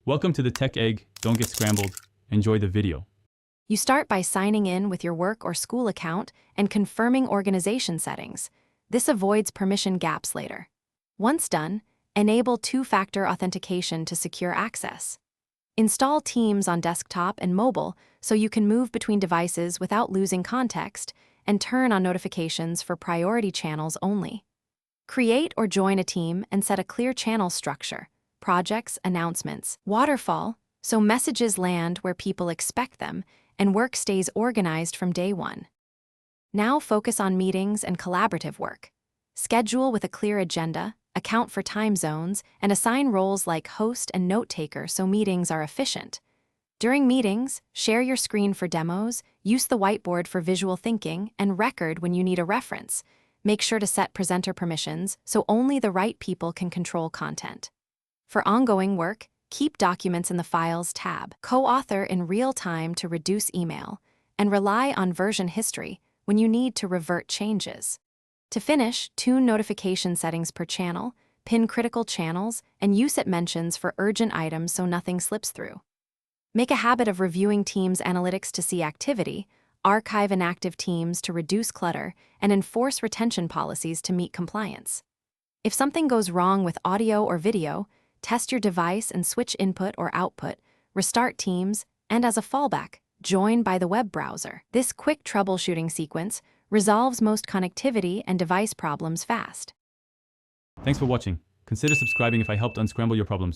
Welcome to the Tech Egg. Don't get scrambled. Enjoy the video. You start by signing in with your work or school account and confirming organization settings. This avoids permission gaps later. Once done, enable two-factor authentication to secure access. Install Teams on desktop and mobile so you can move between devices without losing context, and turn on notifications for priority channels only. Create or join a team and set a clear channel structure, projects, announcements, waterfall, so messages land where people expect them and work stays organized from day one. Now focus on meetings and collaborative work. Schedule with a clear agenda, account for time zones, and assign roles like host and note-taker so meetings are efficient. During meetings, share your screen for demos, use the whiteboard for visual thinking, and record when you need a reference. Make sure to set presenter permissions so only the right people can control content. For ongoing work, keep documents in the Files tab, co-author in real time to reduce email, and rely on version history when you need to revert changes. To finish, tune notification settings per channel, pin critical channels, and use it mentions for urgent items so nothing slips through. Make a habit of reviewing Teams analytics to see activity, archive inactive teams to reduce clutter, and enforce retention policies to meet compliance. If something goes wrong with audio or video, test your device and switch input or output, restart Teams, and as a fallback, join by the web browser. This quick troubleshooting sequence resolves most connectivity and device problems fast. Thanks for watching. Consider subscribing if I helped unscramble your problems.